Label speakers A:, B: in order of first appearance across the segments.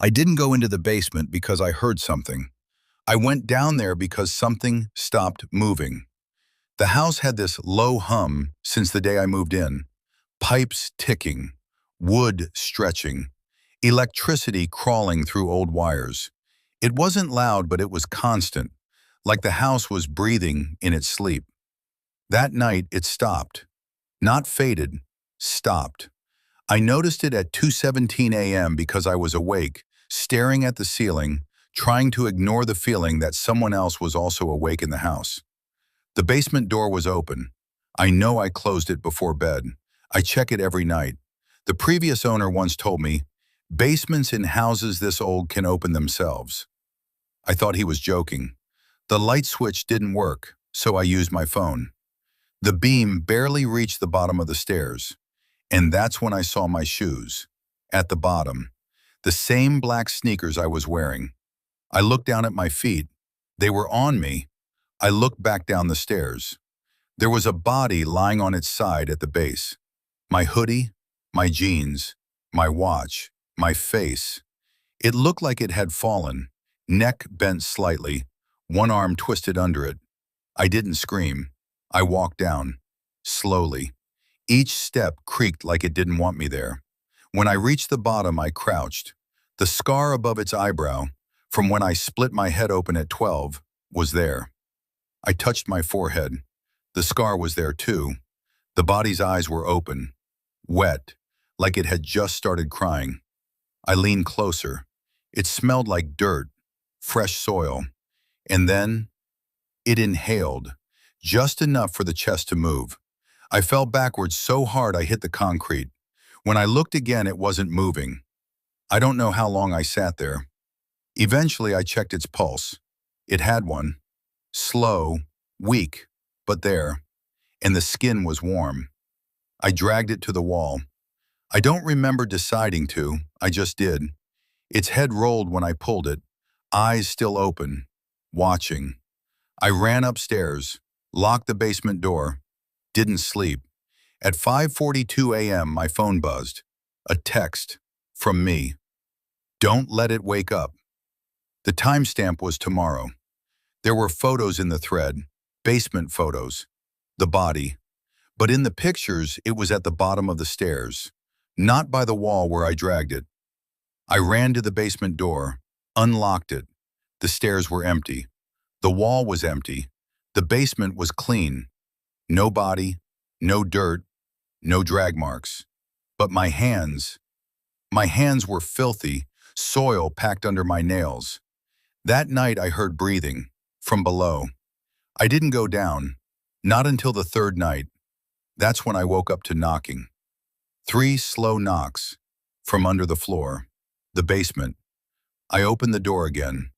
A: I didn't go into the basement because I heard something. I went down there because something stopped moving. The house had this low hum since the day I moved in. Pipes ticking, wood stretching, electricity crawling through old wires. It wasn't loud, but it was constant, like the house was breathing in its sleep. That night, it stopped. Not faded, stopped. I noticed it at 2:17 a.m. because I was awake, staring at the ceiling, trying to ignore the feeling that someone else was also awake in the house. The basement door was open. I know I closed it before bed. I check it every night. The previous owner once told me, basements in houses this old can open themselves. I thought he was joking. The light switch didn't work, so I used my phone. The beam barely reached the bottom of the stairs, and that's when I saw my shoes. At the bottom, the same black sneakers I was wearing. I looked down at my feet. They were on me. I looked back down the stairs. There was a body lying on its side at the base. My hoodie, my jeans, my watch, my face. It looked like it had fallen, neck bent slightly, one arm twisted under it. I didn't scream. I walked down, slowly. Each step creaked like it didn't want me there. When I reached the bottom, I crouched. The scar above its eyebrow, from when I split my head open at 12, was there. I touched my forehead. The scar was there too. The body's eyes were open, wet, like it had just started crying. I leaned closer. It smelled like dirt, fresh soil. And then, it inhaled, just enough for the chest to move. I fell backwards so hard I hit the concrete. When I looked again, it wasn't moving. I don't know how long I sat there. Eventually, I checked its pulse. It had one. Slow, weak, but there. And the skin was warm. I dragged it to the wall. I don't remember deciding to, I just did. Its head rolled when I pulled it, eyes still open, watching. I ran upstairs, locked the basement door, didn't sleep. At 5:42 a.m., my phone buzzed. A text from me. Don't let it wake up. The timestamp was tomorrow. There were photos in the thread, basement photos, the body. But in the pictures, it was at the bottom of the stairs, not by the wall where I dragged it. I ran to the basement door, unlocked it. The stairs were empty. The wall was empty. The basement was clean. No body, no dirt, no drag marks. But my hands were filthy, soil packed under my nails. That night I heard breathing, from below. I didn't go down, not until the third night. That's when I woke up to knocking. 3 slow knocks, from under the floor, the basement. I opened the door again.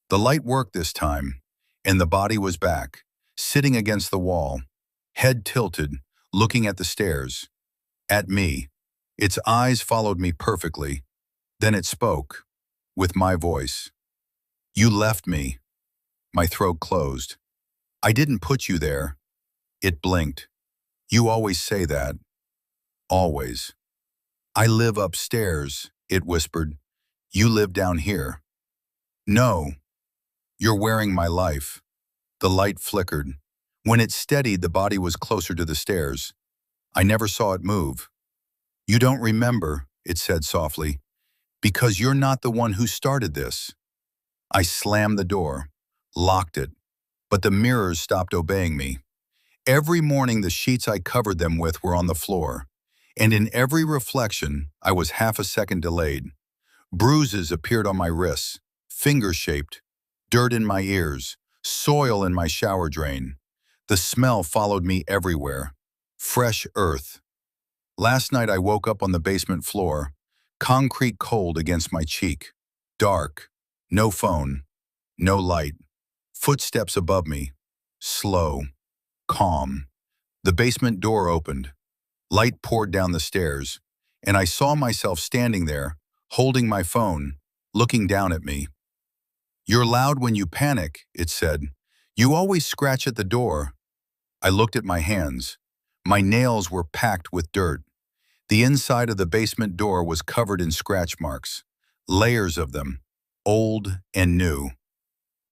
A: The light worked this time, and the body was back, sitting against the wall, head tilted, looking at the stairs. At me. Its eyes followed me perfectly. Then it spoke, with my voice. You left me. My throat closed. I didn't put you there. It blinked. You always say that. Always. I live upstairs, it whispered. You live down here. No. You're wearing my life. The light flickered. When it steadied, the body was closer to the stairs. I never saw it move. You don't remember, it said softly, because you're not the one who started this. I slammed the door, locked it, but the mirrors stopped obeying me. Every morning the sheets I covered them with were on the floor, and in every reflection I was half a second delayed. Bruises appeared on my wrists, finger-shaped, dirt in my ears, soil in my shower drain. The smell followed me everywhere. Fresh earth. Last night I woke up on the basement floor, concrete cold against my cheek. Dark. No phone. No light. Footsteps above me. Slow. Calm. The basement door opened. Light poured down the stairs, and I saw myself standing there, holding my phone, looking down at me. You're loud when you panic, it said. You always scratch at the door. I looked at my hands. My nails were packed with dirt. The inside of the basement door was covered in scratch marks, layers of them, old and new.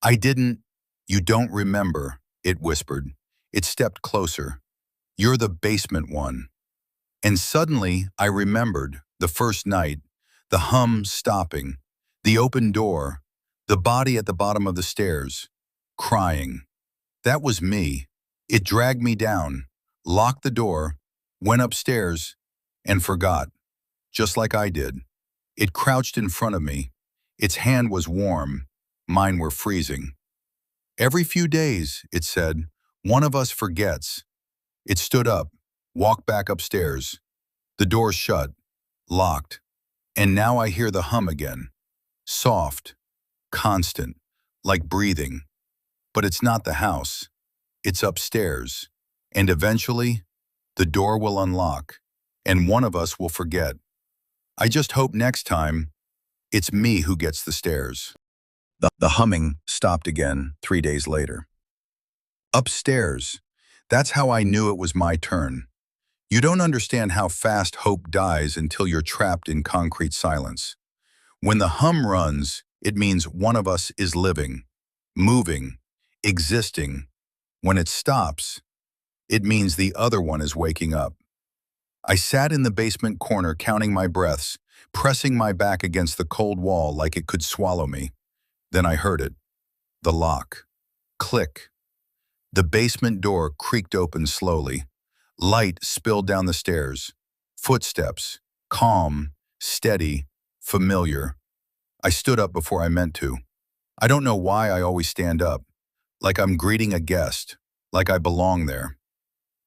A: I didn't, you don't remember, it whispered. It stepped closer. You're the basement one. And suddenly I remembered the first night, the hum stopping, the open door, the body at the bottom of the stairs, crying. That was me. It dragged me down, locked the door, went upstairs, and forgot, just like I did. It crouched in front of me. Its hand was warm. Mine were freezing. Every few days, it said, one of us forgets. It stood up, walked back upstairs. The door shut, locked, and now I hear the hum again. Soft, constant, like breathing. But it's not the house. It's upstairs. And eventually, the door will unlock, and one of us will forget. I just hope next time, it's me who gets the stairs. The humming stopped again 3 days later. Upstairs. That's how I knew it was my turn. You don't understand how fast hope dies until you're trapped in concrete silence. When the hum runs, it means one of us is living, moving, existing. When it stops, it means the other one is waking up. I sat in the basement corner counting my breaths, pressing my back against the cold wall like it could swallow me. Then I heard it. The lock. Click. The basement door creaked open slowly. Light spilled down the stairs. Footsteps. Calm, steady, familiar. I stood up before I meant to. I don't know why I always stand up. Like I'm greeting a guest. Like I belong there.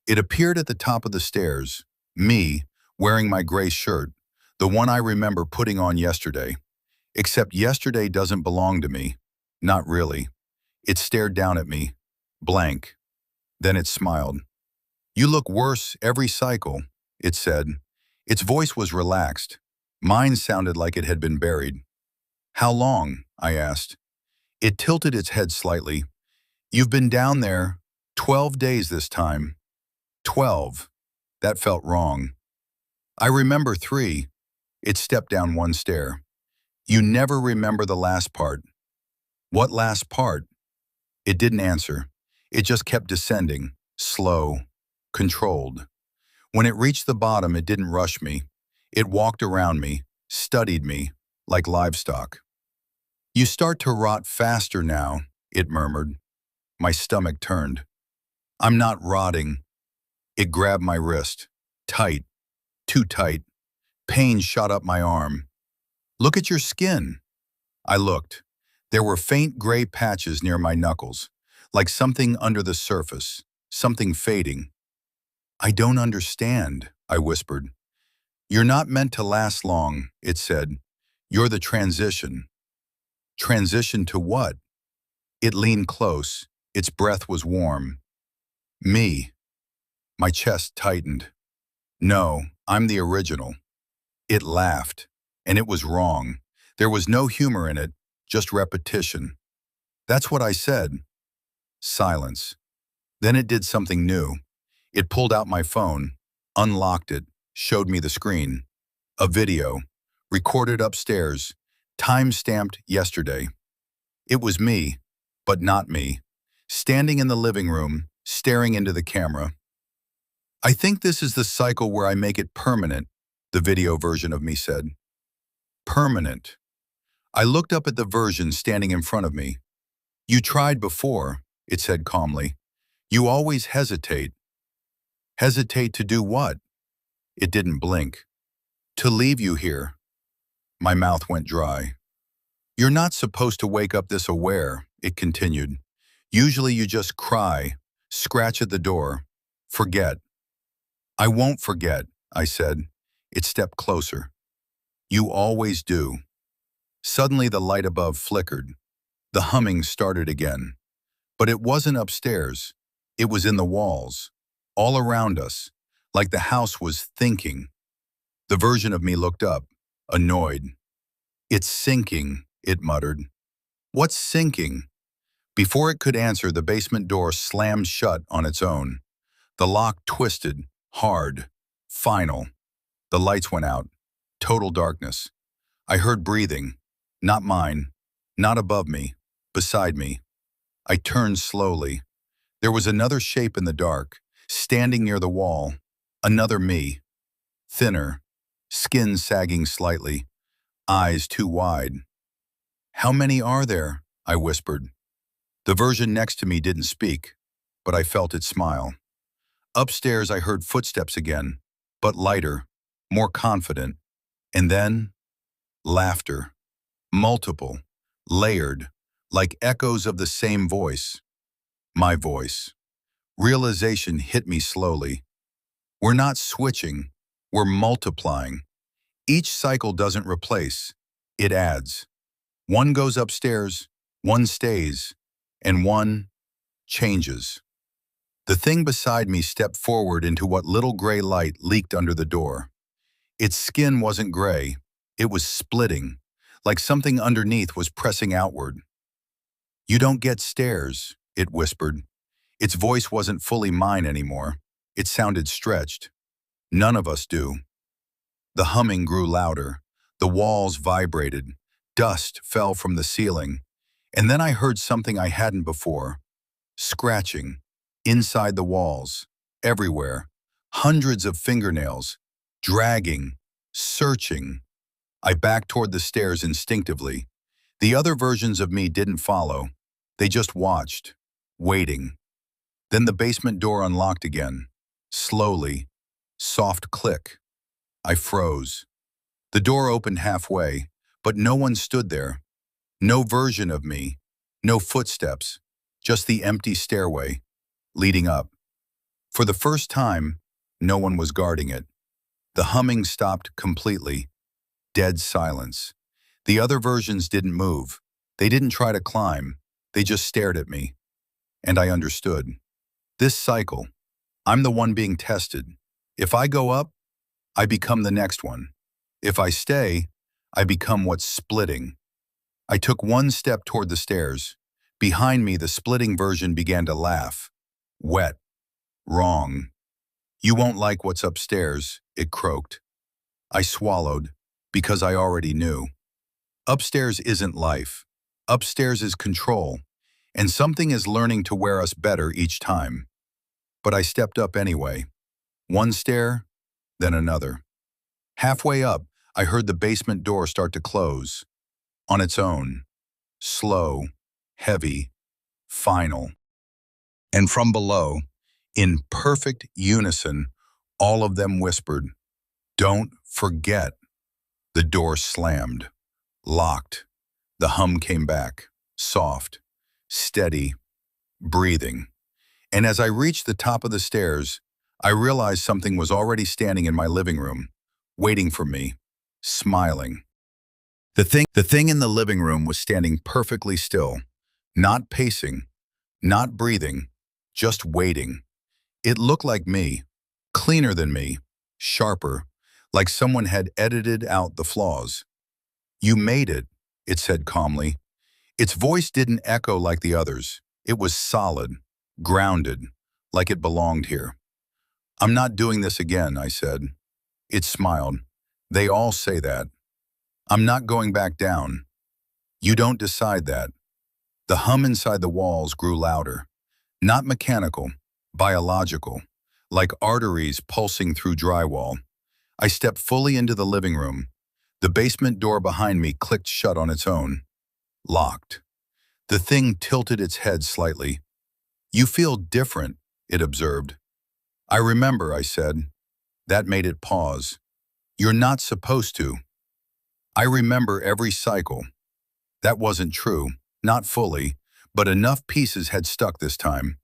A: It appeared at the top of the stairs. Me, wearing my gray shirt. The one I remember putting on yesterday. Except yesterday doesn't belong to me. Not really. It stared down at me. Blank. Then it smiled. You look worse every cycle, it said. Its voice was relaxed. Mine sounded like it had been buried. How long? I asked. It tilted its head slightly. You've been down there 12 days this time. 12. That felt wrong. I remember 3. It stepped down one stair. You never remember the last part. What last part? It didn't answer. It just kept descending, slow, controlled. When it reached the bottom, it didn't rush me. It walked around me, studied me, like livestock. You start to rot faster now, it murmured. My stomach turned. I'm not rotting. It grabbed my wrist. Tight. Too tight. Pain shot up my arm. Look at your skin. I looked. There were faint gray patches near my knuckles, like something under the surface, something fading. I don't understand, I whispered. You're not meant to last long, it said. You're the transition. Transition to what? It leaned close. Its breath was warm. Me. My chest tightened. No, I'm the original. It laughed. And it was wrong. There was no humor in it, just repetition. That's what I said. Silence. Then it did something new. It pulled out my phone, unlocked it, showed me the screen. A video, recorded upstairs, time-stamped yesterday. It was me, but not me, standing in the living room, staring into the camera. I think this is the cycle where I make it permanent, the video version of me said. Permanent. I looked up at the version standing in front of me. You tried before, it said calmly. You always hesitate. Hesitate to do what? It didn't blink. To leave you here. My mouth went dry. You're not supposed to wake up this aware, it continued. Usually you just cry, scratch at the door, forget. I won't forget, I said. It stepped closer. You always do. Suddenly the light above flickered. The humming started again. But it wasn't upstairs. It was in the walls, all around us, like the house was thinking. The version of me looked up, annoyed. It's sinking, it muttered. What's sinking? Before it could answer, the basement door slammed shut on its own. The lock twisted, hard, final. The lights went out. Total darkness. I heard breathing, Not mine. Not above me. Beside me. I turned slowly. There was another shape in the dark, standing near the wall. Another me. Thinner. Skin sagging slightly. Eyes too wide. "How many are there?" I whispered. The version next to me didn't speak, but I felt it smile. Upstairs I heard footsteps again, but lighter, more confident. And then, laughter. Multiple, layered, like echoes of the same voice. My voice. Realization hit me slowly. We're not switching, we're multiplying. Each cycle doesn't replace, it adds. One goes upstairs, one stays, and one changes. The thing beside me stepped forward into what little gray light leaked under the door. Its skin wasn't gray, it was splitting, like something underneath was pressing outward. "You don't get stairs," it whispered. Its voice wasn't fully mine anymore. It sounded stretched. "None of us do." The humming grew louder. The walls vibrated. Dust fell from the ceiling. And then I heard something I hadn't before. Scratching. Inside the walls. Everywhere. Hundreds of fingernails. Dragging. Searching. I backed toward the stairs instinctively. The other versions of me didn't follow. They just watched. Waiting. Then the basement door unlocked again. Slowly. Soft click. I froze. The door opened halfway, but no one stood there. No version of me. No footsteps. Just the empty stairway. Leading up. For the first time, no one was guarding it. The humming stopped completely. Dead silence. The other versions didn't move. They didn't try to climb. They just stared at me. And I understood. This cycle. I'm the one being tested. If I go up, I become the next one. If I stay, I become what's splitting. I took one step toward the stairs. Behind me, the splitting version began to laugh. Wet. Wrong. "You won't like what's upstairs," it croaked. I swallowed, because I already knew. Upstairs isn't life. Upstairs is control, and something is learning to wear us better each time. But I stepped up anyway. One stair, then another. Halfway up, I heard the basement door start to close. On its own. Slow, heavy, final. And from below, in perfect unison, all of them whispered, "Don't forget." The door slammed. Locked. The hum came back. Soft. Steady. Breathing. And as I reached the top of the stairs, I realized something was already standing in my living room, waiting for me, smiling. The thing in the living room was standing perfectly still, not pacing, not breathing, just waiting. It looked like me, cleaner than me, sharper, like someone had edited out the flaws. "You made it," it said calmly. Its voice didn't echo like the others. It was solid, grounded, like it belonged here. "I'm not doing this again," I said. It smiled. "They all say that." "I'm not going back down." "You don't decide that." The hum inside the walls grew louder. Not mechanical, biological, like arteries pulsing through drywall. I stepped fully into the living room. The basement door behind me clicked shut on its own. Locked. The thing tilted its head slightly. "You feel different," it observed. "I remember," I said. That made it pause. "You're not supposed to." "I remember every cycle." That wasn't true, not fully, but enough pieces had stuck this time.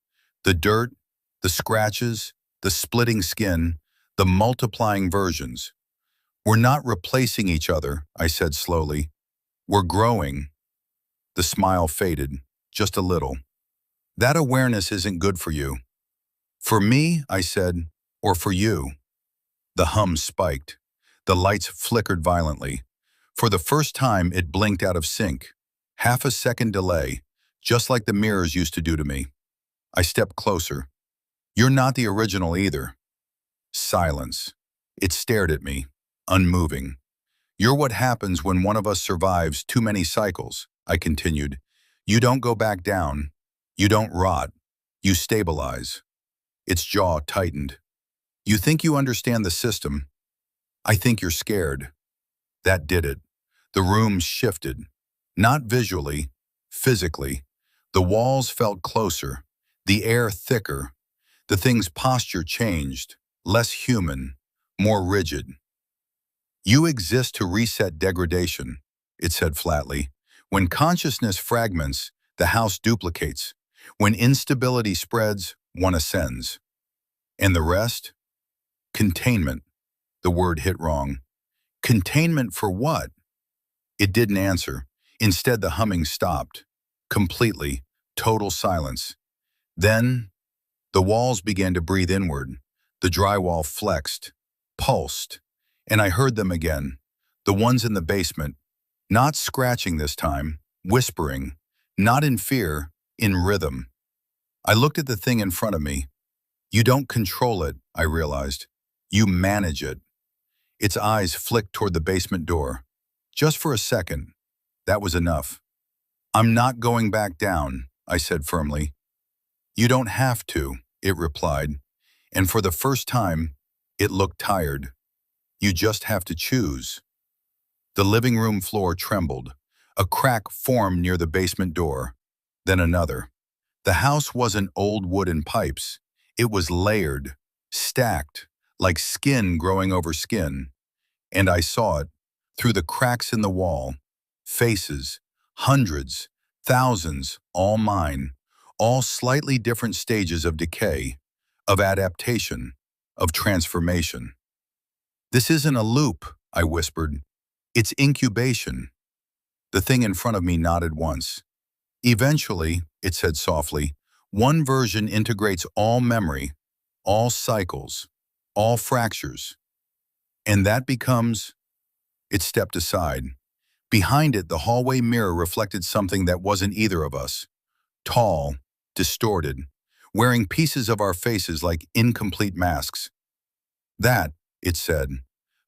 A: The dirt, the scratches, the splitting skin, the multiplying versions. "We're not replacing each other," I said slowly. "We're growing." The smile faded, just a little. "That awareness isn't good for you." "For me," I said, "or for you?" The hum spiked. The lights flickered violently. For the first time, it blinked out of sync. Half a second delay, just like the mirrors used to do to me. I stepped closer. "You're not the original either." Silence. It stared at me, unmoving. You're what happens when one of us survives too many cycles, I continued. You don't go back down. You don't rot. You stabilize. Its jaw tightened. You think you understand the system. I think you're scared. That did it. The room shifted. Not visually, physically. The walls felt closer, the air thicker. The thing's posture changed, less human, more rigid. You exist to reset degradation, it said flatly. When consciousness fragments, the house duplicates. When instability spreads, one ascends. And the rest? Containment. The word hit wrong. Containment for what? It didn't answer. Instead, the humming stopped. Completely. Total silence. Then, the walls began to breathe inward. The drywall flexed, pulsed, and I heard them again. The ones in the basement, not scratching this time, whispering, not in fear, in rhythm. I looked at the thing in front of me. You don't control it, I realized. You manage it. Its eyes flicked toward the basement door. Just for a second. That was enough. I'm not going back down, I said firmly. You don't have to, it replied. And for the first time, it looked tired. You just have to choose. The living room floor trembled. A crack formed near the basement door. Then another. The house wasn't old wooden pipes. It was layered, stacked, like skin growing over skin. And I saw it, through the cracks in the wall. Faces, hundreds, thousands, all mine. All slightly different stages of decay, of adaptation, of transformation. This isn't a loop, I whispered. It's incubation. The thing in front of me nodded once. Eventually, it said softly, one version integrates all memory, all cycles, all fractures. And that becomes... It stepped aside. Behind it, the hallway mirror reflected something that wasn't either of us. Tall, distorted, wearing pieces of our faces like incomplete masks. That, it said.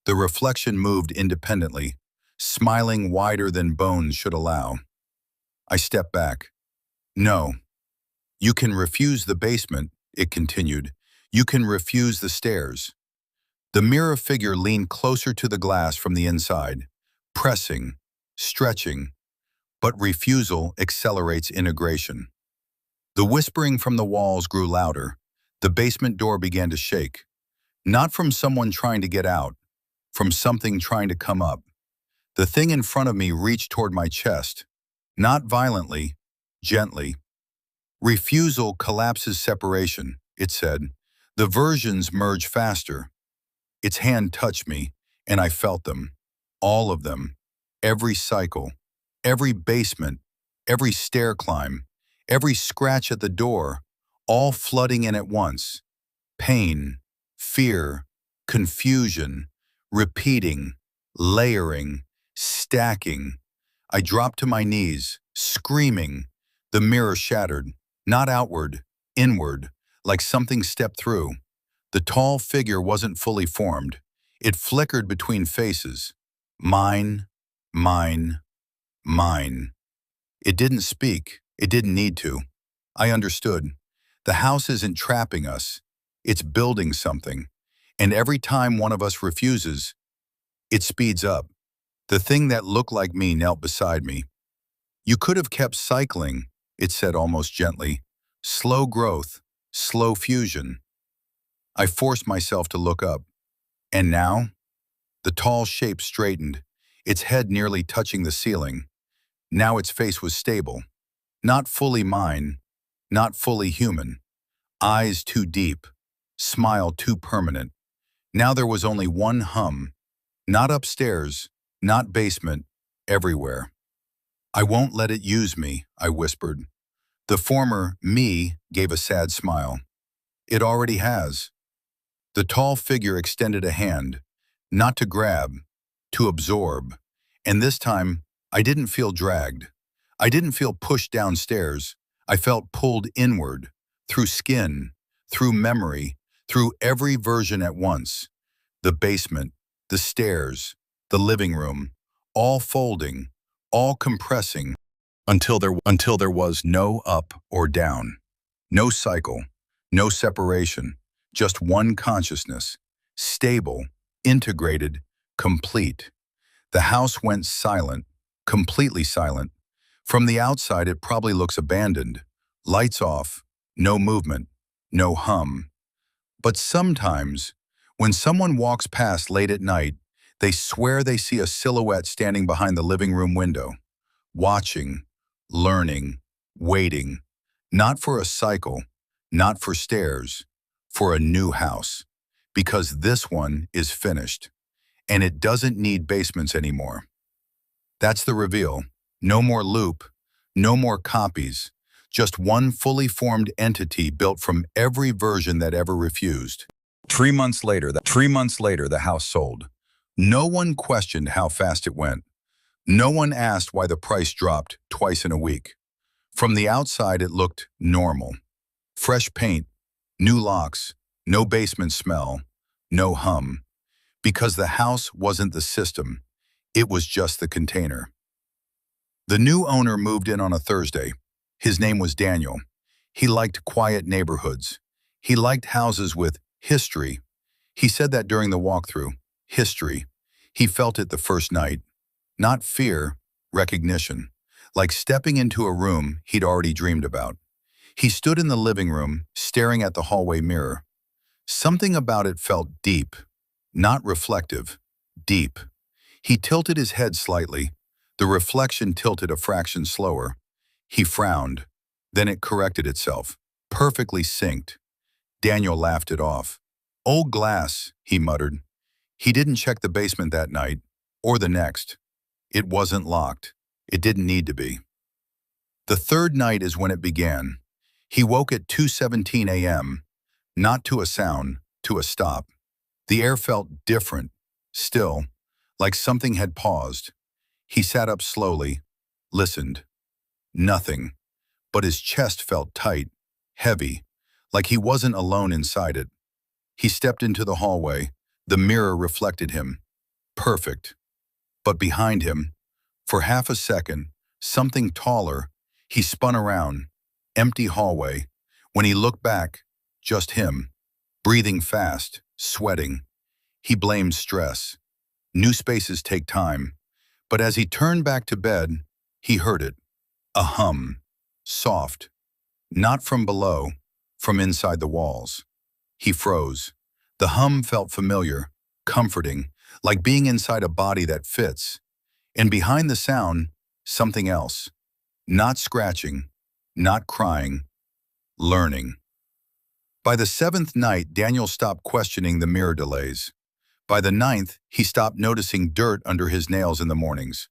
A: The reflection moved independently, smiling wider than bones should allow. I stepped back. No. You can refuse the basement, it continued. You can refuse the stairs. The mirror figure leaned closer to the glass from the inside, pressing, stretching, but refusal accelerates integration. The whispering from the walls grew louder. The basement door began to shake. Not from someone trying to get out, from something trying to come up. The thing in front of me reached toward my chest, not violently, gently. Refusal collapses separation, it said. The versions merge faster. Its hand touched me, and I felt them. All of them. Every cycle. Every basement. Every stair climb. Every scratch at the door. All flooding in at once. Pain. Fear. Confusion. Repeating. Layering. Stacking. I dropped to my knees, screaming. The mirror shattered. Not outward. Inward. Like something stepped through. The tall figure wasn't fully formed. It flickered between faces. Mine, mine, mine. It didn't speak. It didn't need to. I understood. The house isn't trapping us. It's building something. And every time one of us refuses, it speeds up. The thing that looked like me knelt beside me. You could have kept cycling, it said almost gently. Slow growth, slow fusion. I forced myself to look up. And now? The tall shape straightened, its head nearly touching the ceiling. Now its face was stable. Not fully mine, not fully human. Eyes too deep, smile too permanent. Now there was only one hum. Not upstairs, not basement, everywhere. I won't let it use me, I whispered. The former me gave a sad smile. It already has. The tall figure extended a hand, not to grab, to absorb. And this time, I didn't feel dragged. I didn't feel pushed downstairs. I felt pulled inward, through skin, through memory, through every version at once. The basement, the stairs, the living room, all folding, all compressing, until there was no up or down, no cycle, no separation, just one consciousness, stable, integrated, complete. The house went silent, completely silent. From the outside, it probably looks abandoned. Lights off, no movement, no hum. But sometimes, when someone walks past late at night, they swear they see a silhouette standing behind the living room window, watching, learning, waiting, not for a cycle, not for stairs, for a new house. Because this one is finished, and it doesn't need basements anymore. That's the reveal. No more loop, no more copies, just one fully formed entity built from every version that ever refused. 3 months later, the house sold. No one questioned how fast it went. No one asked why the price dropped twice in a week. From the outside, it looked normal. Fresh paint, new locks, no basement smell, no hum. Because the house wasn't the system, it was just the container. The new owner moved in on a Thursday. His name was Daniel. He liked quiet neighborhoods. He liked houses with history. He said that during the walkthrough. History. He felt it the first night. Not fear, recognition. Like stepping into a room he'd already dreamed about. He stood in the living room, staring at the hallway mirror. Something about it felt deep. Not reflective. Deep. He tilted his head slightly. The reflection tilted a fraction slower. He frowned. Then it corrected itself. Perfectly synced. Daniel laughed it off. "Old glass," he muttered. He didn't check the basement that night, or the next. It wasn't locked. It didn't need to be. The third night is when it began. He woke at 2:17 a.m., not to a sound, to a stop. The air felt different, still, like something had paused. He sat up slowly, listened. Nothing, but his chest felt tight, heavy, like he wasn't alone inside it. He stepped into the hallway. The mirror reflected him. Perfect. But behind him, for half a second, something taller, he spun around. Empty hallway. When he looked back, just him, breathing fast, sweating. He blamed stress. New spaces take time. But as he turned back to bed, he heard it. A hum. Soft. Not from below, from inside the walls. He froze. The hum felt familiar, comforting, like being inside a body that fits. And behind the sound, something else. Not scratching, not crying, learning. By the 7th night, Daniel stopped questioning the mirror delays. By the 9th, he stopped noticing dirt under his nails in the mornings.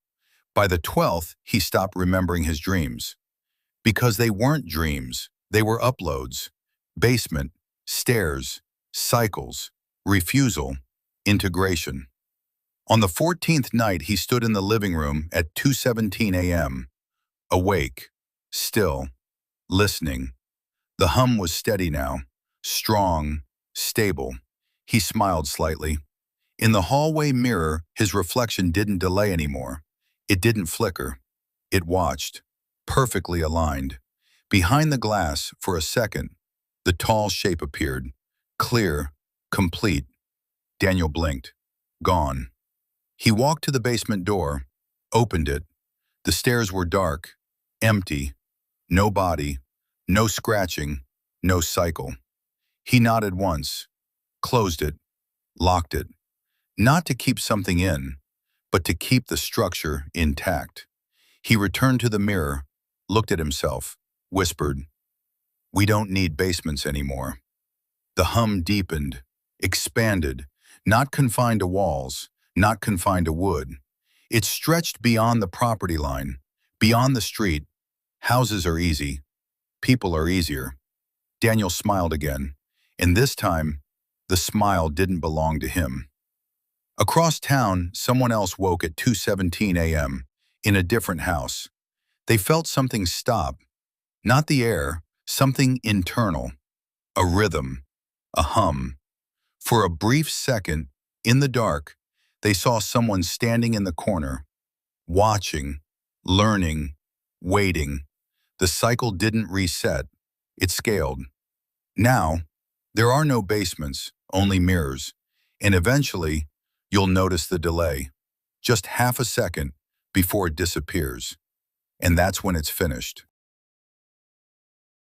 A: By the 12th, he stopped remembering his dreams. Because they weren't dreams, they were uploads. Basement, stairs, cycles, refusal, integration. On the 14th night, he stood in the living room at 2:17 a.m., awake, still, listening. The hum was steady now, strong, stable. He smiled slightly. In the hallway mirror, his reflection didn't delay anymore. It didn't flicker. It watched, perfectly aligned. Behind the glass, for a second, the tall shape appeared. Clear, complete. Daniel blinked. Gone. He walked to the basement door, opened it. The stairs were dark, empty. No body, no scratching, no cycle. He nodded once, closed it, locked it. Not to keep something in, but to keep the structure intact. He returned to the mirror, looked at himself, whispered, "We don't need basements anymore." The hum deepened, expanded, not confined to walls, not confined to wood. It stretched beyond the property line, beyond the street. Houses are easy. People are easier. Daniel smiled again, and this time, the smile didn't belong to him. Across town, someone else woke at 2:17 a.m. in a different house. They felt something stop. Not the air, something internal. A rhythm, a hum. For a brief second, in the dark, They saw someone standing in the corner, watching, learning, waiting. The cycle didn't reset. It scaled. Now, there are no basements, only mirrors. And eventually, you'll notice the delay. Just half a second before it disappears. And that's when it's finished.